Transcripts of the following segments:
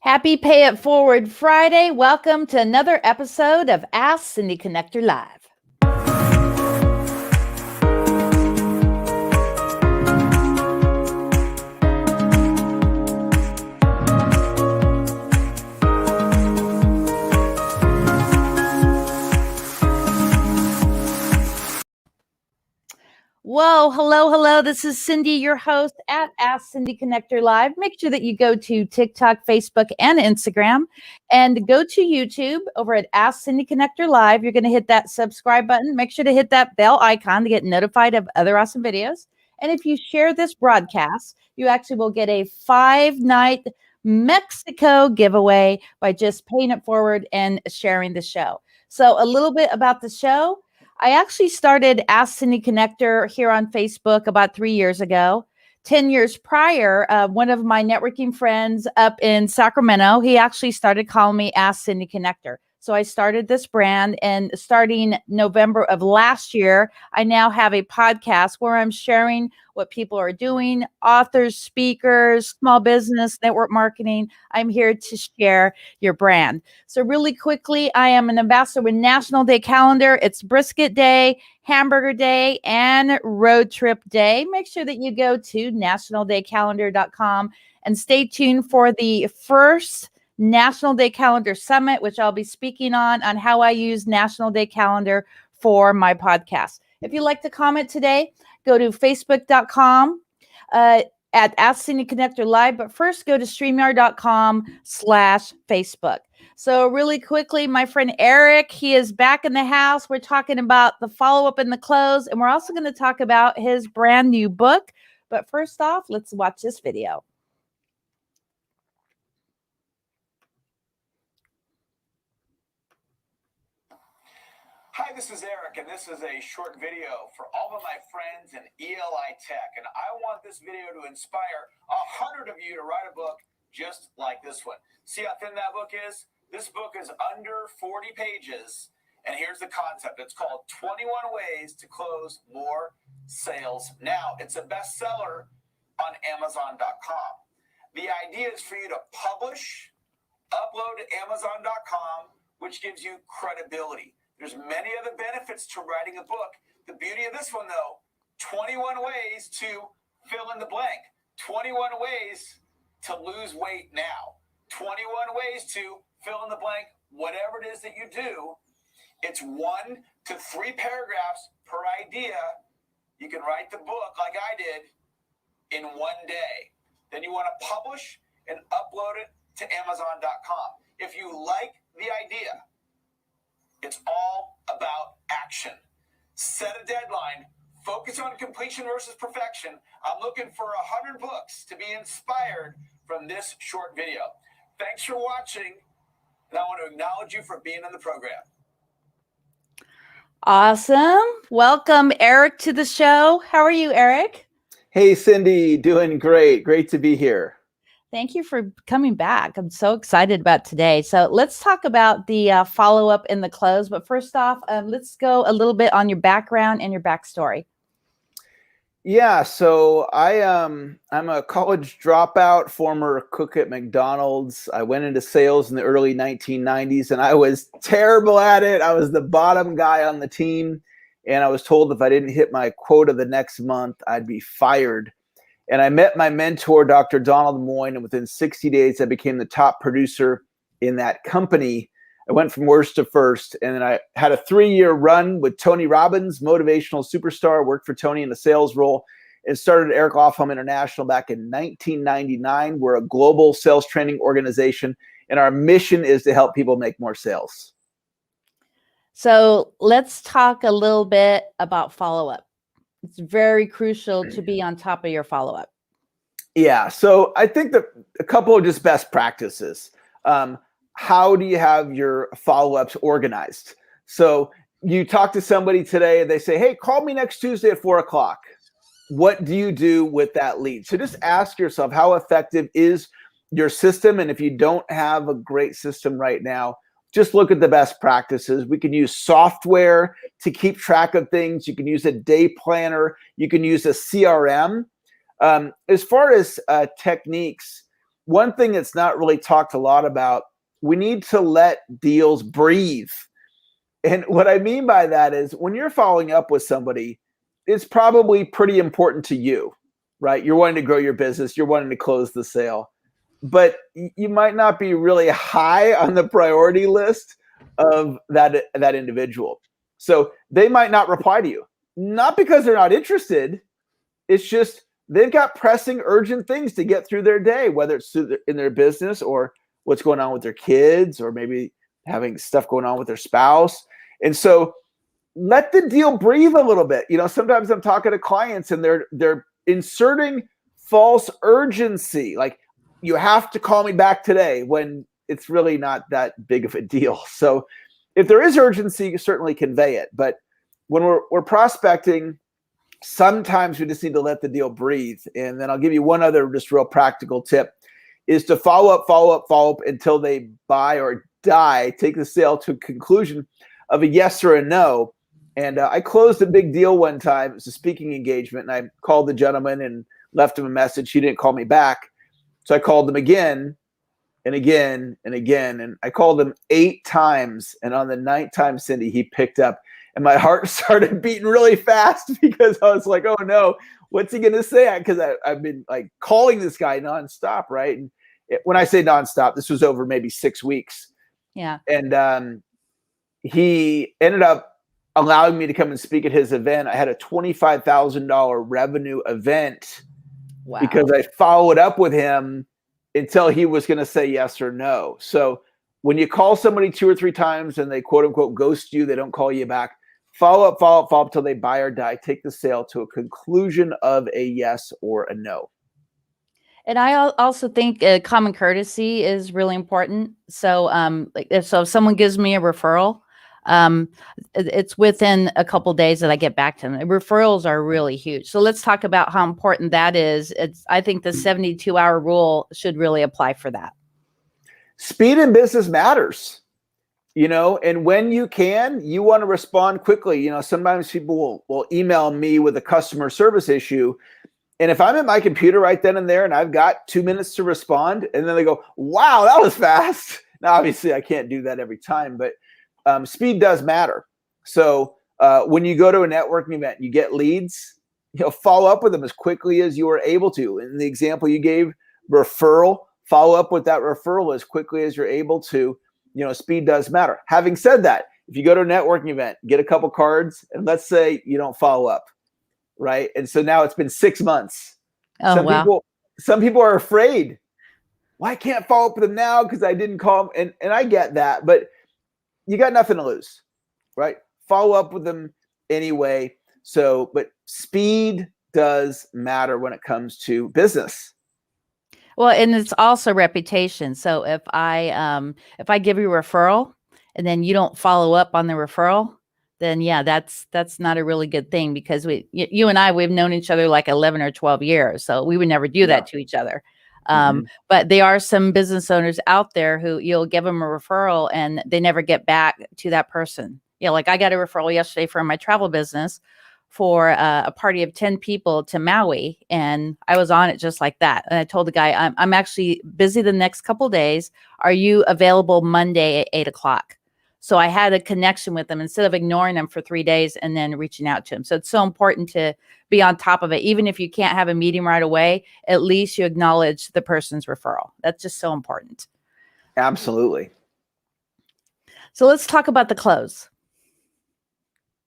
Happy Pay It Forward Friday. Welcome to another episode of Ask Cindy Connector Live. Whoa, hello. This is Cindy, your host at Ask Cindy Connector Live. Make sure that you go to TikTok, Facebook, and Instagram, and go to YouTube over at Ask Cindy Connector Live. You're going to hit that subscribe button. Make sure to hit that bell icon to get notified of other awesome videos. And if you share this broadcast, you actually will get a 5-night Mexico giveaway by just paying it forward and sharing the show. So a little bit about the show. I actually started Ask Cindy Connector here on Facebook about 3 years ago. 10 years prior, one of my networking friends up in Sacramento, he actually started calling me Ask Cindy Connector. So I started this brand, and starting November of last year, I now have a podcast where I'm sharing what people are doing, authors, speakers, small business, network marketing. I'm here to share your brand. So really quickly, I am an ambassador with National Day Calendar. It's Brisket Day, Hamburger Day, and Road Trip Day. Make sure that you go to nationaldaycalendar.com and stay tuned for the first National Day Calendar Summit, which I'll be speaking on how I use National Day Calendar for my podcast. If you'd like to comment today, go to facebook.com at Ask Cindy Connector Live, but first go to streamyard.com/Facebook. So really quickly, my friend Eric, he is back in the house. We're talking about the follow-up and the close, and we're also going to talk about his brand new book. But first off, let's watch this video. Hi, this is Eric, and this is a short video for all of my friends in ELI Tech. And I want this video to inspire 100 of you to write a book just like this one. See how thin that book is? This book is under 40 pages, and here's the concept. It's called 21 Ways to Close More Sales Now. It's a bestseller on Amazon.com. The idea is for you to publish, upload to Amazon.com, which gives you credibility. There's many other benefits to writing a book. The beauty of this one, though, 21 ways to fill in the blank. 21 ways to lose weight now. 21 ways to fill in the blank, whatever it is that you do. It's 1 to 3 paragraphs per idea. You can write the book like I did in 1 day. Then you want to publish and upload it to Amazon.com. If you like the idea, it's all about action. Set a deadline. Focus on completion versus perfection. I'm looking for 100 books to be inspired from this short video. Thanks for watching, and I want to acknowledge you for being in the program. Awesome. Welcome, Eric, to the show. How are you, Eric? Hey, Cindy. Doing great. Great to be here. Thank you for coming back. I'm so excited about today. So let's talk about the follow-up and the close. But first off, let's go a little bit on your background and your backstory. Yeah, so I'm a college dropout, former cook at McDonald's. I went into sales in the early 1990s, and I was terrible at it. I was the bottom guy on the team, and I was told if I didn't hit my quota the next month, I'd be fired. And I met my mentor, Dr. Donald Moyne, and within 60 days, I became the top producer in that company. I went from worst to first, and then I had a 3-year run with Tony Robbins, motivational superstar, worked for Tony in a sales role, and started Eric Lofholm International back in 1999. We're a global sales training organization, and our mission is to help people make more sales. So let's talk a little bit about follow-up. It's very crucial to be on top of your follow-up. Yeah. So I think that a couple of just best practices. How do you have your follow-ups organized? So you talk to somebody today and they say, hey, call me next Tuesday at 4:00. What do you do with that lead? So just ask yourself, how effective is your system? And if you don't have a great system right now, just look at the best practices. We can use software to keep track of things. You can use a day planner. You can use a CRM. As far as techniques, one thing that's not really talked a lot about, we need to let deals breathe. And what I mean by that is when you're following up with somebody, it's probably pretty important to you, right? You're wanting to grow your business. You're wanting to close the sale. But you might not be really high on the priority list of that individual. So they might not reply to you, not because they're not interested. It's just they've got pressing, urgent things to get through their day, whether it's in their business or what's going on with their kids, or maybe having stuff going on with their spouse. And so let the deal breathe a little bit. Sometimes I'm talking to clients and they're inserting false urgency. Like, you have to call me back today, when it's really not that big of a deal. So if there is urgency, you certainly convey it. But when we're prospecting, sometimes we just need to let the deal breathe. And then I'll give you one other just real practical tip, is to follow up until they buy or die, take the sale to a conclusion of a yes or a no. And I closed a big deal one time. It was a speaking engagement, and I called the gentleman and left him a message. He didn't call me back. So I called him again and again and again. And I called him 8 times. And on the 9th time, Cindy, he picked up. And my heart started beating really fast, because I was like, oh no, what's he going to say? Because I've been like calling this guy nonstop, right? And when I say nonstop, this was over maybe 6 weeks. Yeah. And he ended up allowing me to come and speak at his event. I had a $25,000 revenue event. Wow. Because I followed up with him until he was going to say yes or no. So when you call somebody 2 or 3 times and they quote unquote ghost you, they don't call you back, follow up until they buy or die, take the sale to a conclusion of a yes or a no. And I also think common courtesy is really important. So if someone gives me a referral, it's within a couple days that I get back to them. Referrals are really huge. So let's talk about how important that is. I think the 72-hour rule should really apply for that. Speed in business matters, and when you can, you want to respond quickly. Sometimes people will email me with a customer service issue. And if I'm at my computer right then and there and I've got 2 minutes to respond, and then they go, wow, that was fast. Now, obviously I can't do that every time, but speed does matter. So when you go to a networking event, you get leads, follow up with them as quickly as you are able to. In the example you gave, referral, follow up with that referral as quickly as you're able to. Speed does matter. Having said that, if you go to a networking event, get a couple cards, and let's say you don't follow up, right? And so now it's been 6 months. Oh, wow. Some people are afraid. Well, I can't follow up with them now because I didn't call them. And I get that, but you got nothing to lose, right? Follow up with them anyway. So, but speed does matter when it comes to business. Well, and it's also reputation. So if I give you a referral and then you don't follow up on the referral, then yeah, that's not a really good thing, because you and I, we've known each other like 11 or 12 years. So we would never do that to each other. But there are some business owners out there who you'll give them a referral and they never get back to that person. Like I got a referral yesterday from my travel business for a party of 10 people to Maui. And I was on it just like that. And I told the guy, I'm actually busy the next couple of days. Are you available Monday at 8:00? So I had a connection with them instead of ignoring them for 3 days and then reaching out to them. So it's so important to be on top of it. Even if you can't have a meeting right away, at least you acknowledge the person's referral. That's just so important. Absolutely. So let's talk about the close.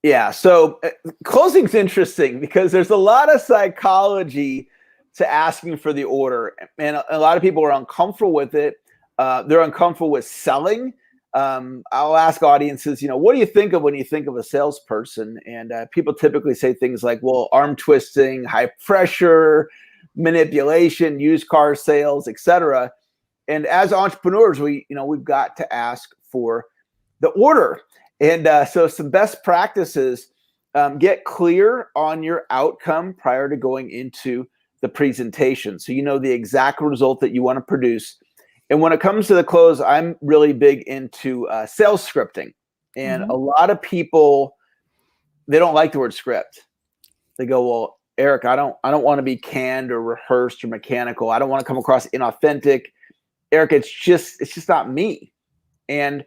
Yeah. So closing's interesting because there's a lot of psychology to asking for the order. And a lot of people are uncomfortable with it. They're uncomfortable with selling. I'll ask audiences, what do you think of when you think of a salesperson? And people typically say things like, well, arm twisting, high pressure, manipulation, used car sales, etc. And as entrepreneurs, we've got to ask for the order. And so some best practices, get clear on your outcome prior to going into the presentation. So you know the exact result that you want to produce. And when it comes to the close, I'm really big into sales scripting. And a lot of people, they don't like the word script. They go, well, Eric, I don't want to be canned or rehearsed or mechanical. I don't want to come across inauthentic. Eric, it's just not me. And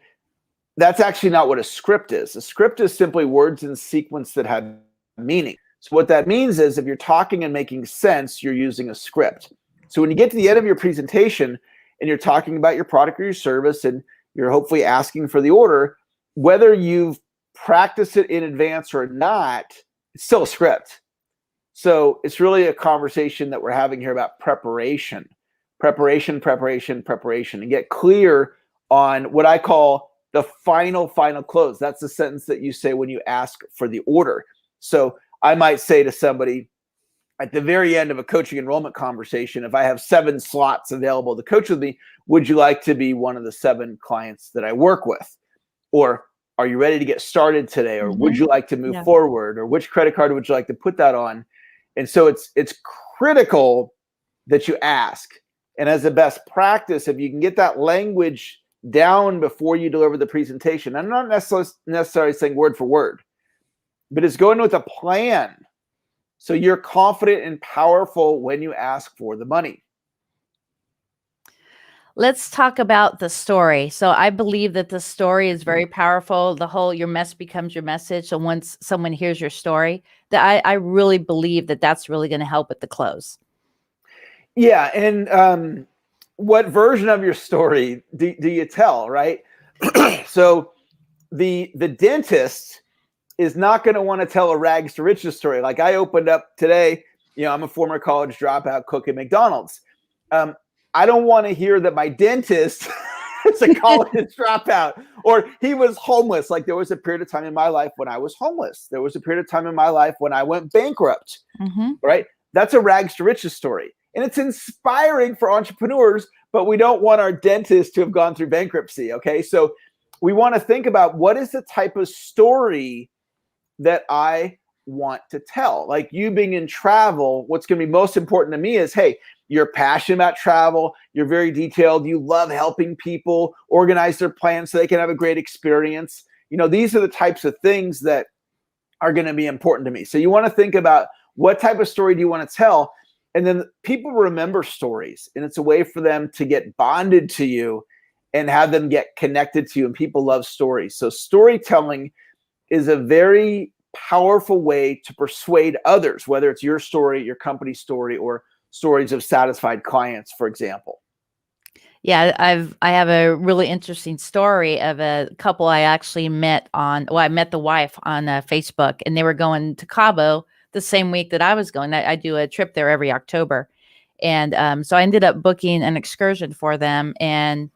that's actually not what a script is. A script is simply words in sequence that have meaning. So what that means is if you're talking and making sense, you're using a script. So when you get to the end of your presentation and you're talking about your product or your service and you're hopefully asking for the order, whether you've practiced it in advance or not, it's still a script. So it's really a conversation that we're having here about preparation, preparation, preparation, preparation, and get clear on what I call the final close. That's the sentence that you say when you ask for the order. So I might say to somebody at the very end of a coaching enrollment conversation, if I have 7 slots available to coach with me, would you like to be one of the 7 clients that I work with? Or are you ready to get started today? Or would you like to move forward? Or which credit card would you like to put that on? And so it's critical that you ask. And as a best practice, if you can get that language down before you deliver the presentation, I'm not necessarily saying word for word, but it's going with a plan. So you're confident and powerful when you ask for the money. Let's talk about the story. So I believe that the story is very powerful. The whole your mess becomes your message. So once someone hears your story, that I really believe that that's really going to help with the close. Yeah. And what version of your story do you tell, right? So the dentist is not going to want to tell a rags to riches story. Like I opened up today, I'm a former college dropout cook at McDonald's. I don't want to hear that my dentist is a college dropout or he was homeless. Like there was a period of time in my life when I was homeless. There was a period of time in my life when I went bankrupt, right? That's a rags to riches story. And it's inspiring for entrepreneurs, but we don't want our dentist to have gone through bankruptcy, okay? So we want to think about what is the type of story that I want to tell. Like you being in travel, what's going to be most important to me is, hey, you're passionate about travel. You're very detailed. You love helping people organize their plans so they can have a great experience. These are the types of things that are going to be important to me. So you want to think about what type of story do you want to tell? And then people remember stories, and it's a way for them to get bonded to you and have them get connected to you. And people love stories. So storytelling is a very powerful way to persuade others, whether it's your story, your company's story, or stories of satisfied clients, for example. Yeah, I have a really interesting story of a couple I actually met I met the wife on Facebook, and they were going to Cabo the same week that I was going. I do a trip there every October. And so I ended up booking an excursion for them, and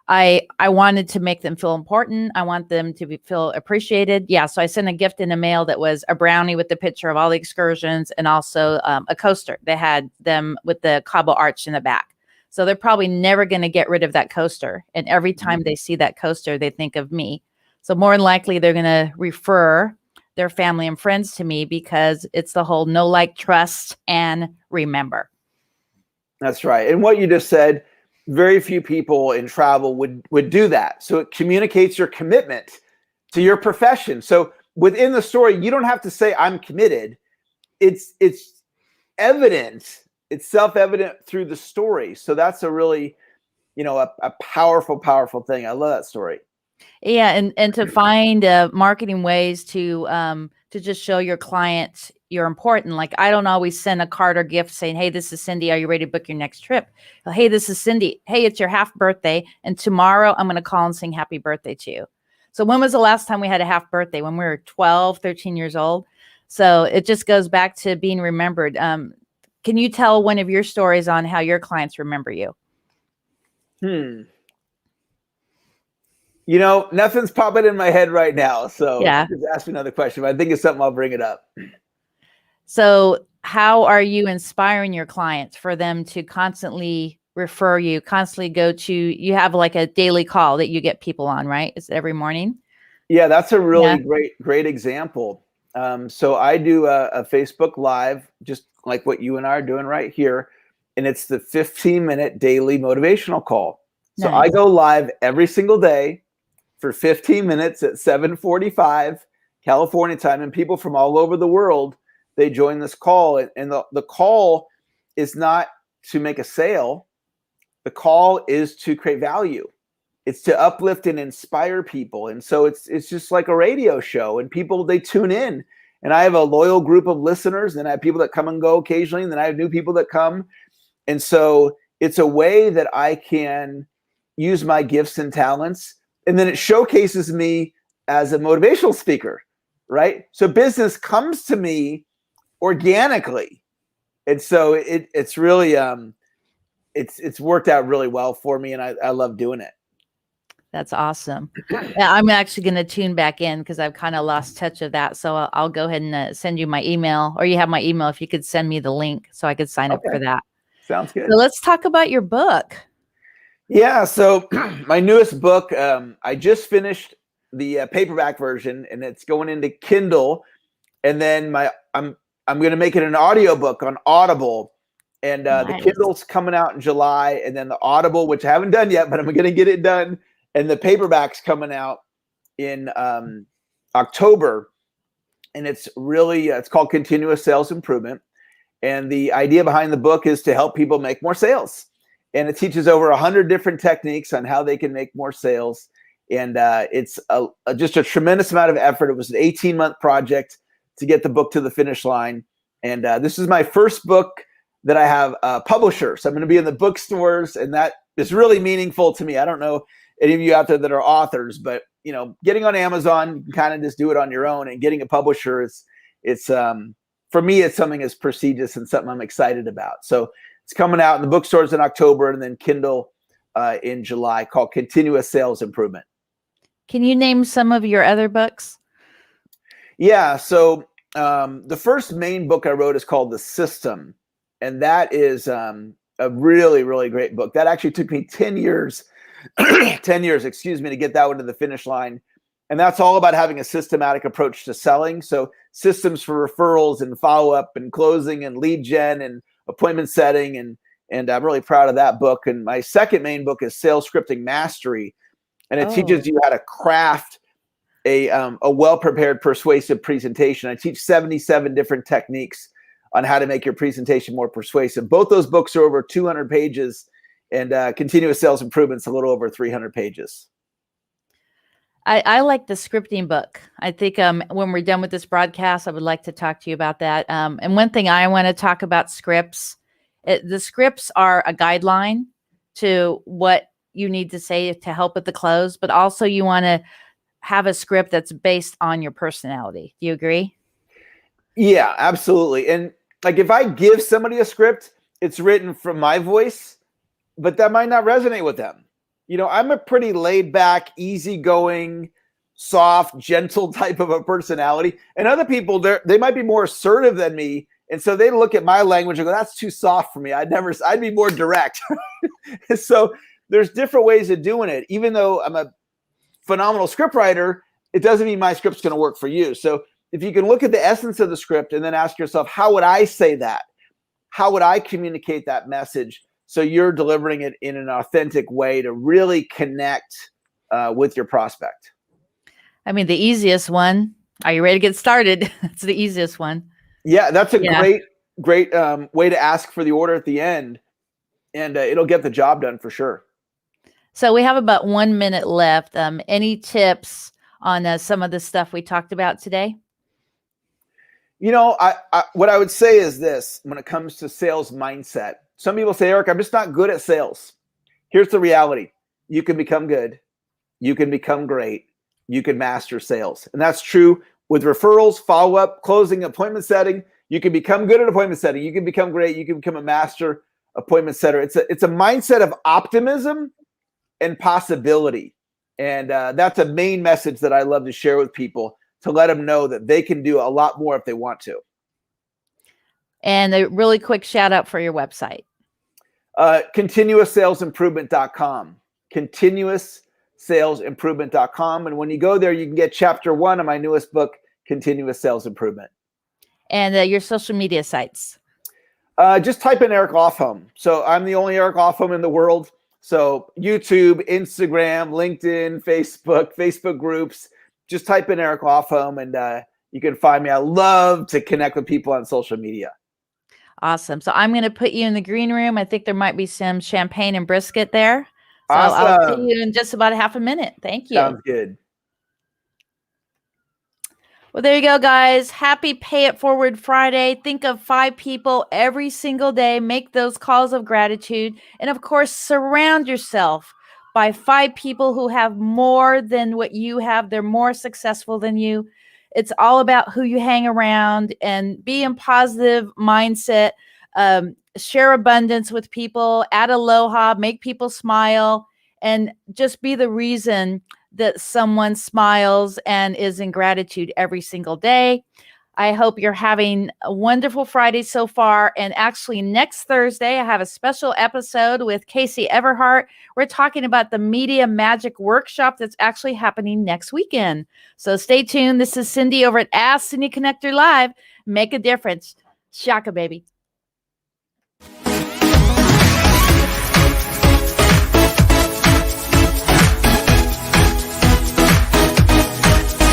I wanted to make them feel important. I want them to feel appreciated. Yeah. So I sent a gift in the mail that was a brownie with the picture of all the excursions and also a coaster. They had them with the Cabo Arch in the back. So they're probably never going to get rid of that coaster. And every time they see that coaster, they think of me. So more than likely, they're going to refer their family and friends to me because it's the whole know, like, trust, and remember. That's right. And what you just said, very few people in travel would do that. So it communicates your commitment to your profession. So within the story, you don't have to say I'm committed. It's evident. It's self-evident through the story. So that's a really, a powerful thing. I love that story. Yeah, and to find marketing ways to just show your clients you're important. Like I don't always send a card or gift saying, "Hey, this is Cindy. Are you ready to book your next trip?" "Hey, this is Cindy. Hey, it's your half birthday, and tomorrow I'm going to call and sing happy birthday to you." So when was the last time we had a half birthday? When we were 12, 13 years old. So it just goes back to being remembered. Can you tell one of your stories on how your clients remember you? Nothing's popping in my head right now. So yeah, just ask me another question. But I think it's something, I'll bring it up. So how are you inspiring your clients for them to constantly refer you, constantly go to, you have like a daily call that you get people on, right? Is it every morning? Yeah, that's a really great example. So I do a Facebook Live, just like what you and I are doing right here. And it's the 15-minute daily motivational call. So Nice. I go live every single day for 15 minutes at 7:45 California time. And people from all over the world they join this call. And the call is not to make a sale. The call is to create value. It's to uplift and inspire people. And so it's just like a radio show, and people, they tune in. And I have a loyal group of listeners, and I have people that come and go occasionally, and then I have new people that come. And so it's a way that I can use my gifts and talents. And then it showcases me as a motivational speaker, right? So business comes to me organically. And so it's really, it's worked out really well for me, and I love doing it. That's awesome. Yeah, I'm actually going to tune back in because I've kind of lost touch of that. So I'll go ahead and send you my email, or you have my email. If you could send me the link so I could sign up for that. Sounds good. So let's talk about your book. Yeah. So my newest book, I just finished the paperback version, and it's going into Kindle. And then I'm going to make it an audiobook on Audible. And Nice. The Kindle's coming out in July, and then the Audible, which I haven't done yet, but I'm going to get it done. And the paperback's coming out in October, and it's really it's called Continuous Sales Improvement. And the idea behind the book is to help people make more sales. And it teaches over 100 different techniques on how they can make more sales. And it's just a tremendous amount of effort. It was an 18-month project to get the book to the finish line. And this is my first book that I have a publisher. So I'm going to be in the bookstores, and that is really meaningful to me. I don't know any of you out there that are authors, but getting on Amazon, you can kind of just do it on your own, and getting a publisher it's for me, it's something as prestigious and something I'm excited about. So it's coming out in the bookstores in October, and then Kindle in July, called Continuous Sales Improvement. Can you name some of your other books? Yeah. So the first main book I wrote is called The System. And that is a really, really great book. That actually took me 10 years, to get that one to the finish line. And that's all about having a systematic approach to selling. So systems for referrals and follow-up and closing and lead gen and appointment setting. And I'm really proud of that book. And my second main book is Sales Scripting Mastery. And it teaches you how to craft a well-prepared, persuasive presentation. I teach 77 different techniques on how to make your presentation more persuasive. Both those books are over 200 pages, and Continuous Sales Improvement's a little over 300 pages. I like the scripting book. I think when we're done with this broadcast, I would like to talk to you about that. And one thing I want to talk about scripts. The scripts are a guideline to what you need to say to help with the close, but also you want to have a script that's based on your personality. Do you agree? Yeah, absolutely. And like if I give somebody a script, it's written from my voice, but that might not resonate with them. I'm a pretty laid back, easygoing, soft, gentle type of a personality. And other people, they might be more assertive than me. And so they look at my language and go, that's too soft for me. I'd be more direct. So there's different ways of doing it. Even though I'm a phenomenal script writer, it doesn't mean my script's going to work for you. So if you can look at the essence of the script and then ask yourself, how would I say that? How would I communicate that message so you're delivering it in an authentic way to really connect with your prospect? I mean, the easiest one. Are you ready to get started? It's the easiest one. Yeah, that's a great way to ask for the order at the end, and it'll get the job done for sure. So we have about 1 minute left. Any tips on some of the stuff we talked about today? What I would say is this: when it comes to sales mindset, some people say, Eric, I'm just not good at sales. Here's the reality. You can become good. You can become great. You can master sales. And that's true with referrals, follow-up, closing, appointment setting. You can become good at appointment setting. You can become great. You can become a master appointment setter. It's a mindset of optimism and possibility. And that's a main message that I love to share with people, to let them know that they can do a lot more if they want to. And a really quick shout out for your website. ContinuousSalesImprovement.com. ContinuousSalesImprovement.com. And when you go there, you can get chapter 1 of my newest book, Continuous Sales Improvement. And your social media sites. Just type in Eric Lofholm. So I'm the only Eric Lofholm in the world. So YouTube, Instagram, LinkedIn, Facebook groups. Just type in Eric Lofholm, and you can find me. I love to connect with people on social media. Awesome. So I'm going to put you in the green room. I think there might be some champagne and brisket there. So Awesome. I'll see you in just about a half a minute. Thank you. Sounds good. Well, there you go, guys. Happy Pay It Forward Friday. Think of 5 people every single day. Make those calls of gratitude. And of course, surround yourself by 5 people who have more than what you have. They're more successful than you. It's all about who you hang around, and be in positive mindset. Share abundance with people. Add aloha. Make people smile. And just be the reason that someone smiles and is in gratitude every single day. I hope you're having a wonderful Friday so far. And actually, next Thursday, I have a special episode with Casey Everhart. We're talking about the Media Magic Workshop that's actually happening next weekend. So stay tuned. This is Cindy over at Ask Cindy Connector Live. Make a difference. Shaka, baby.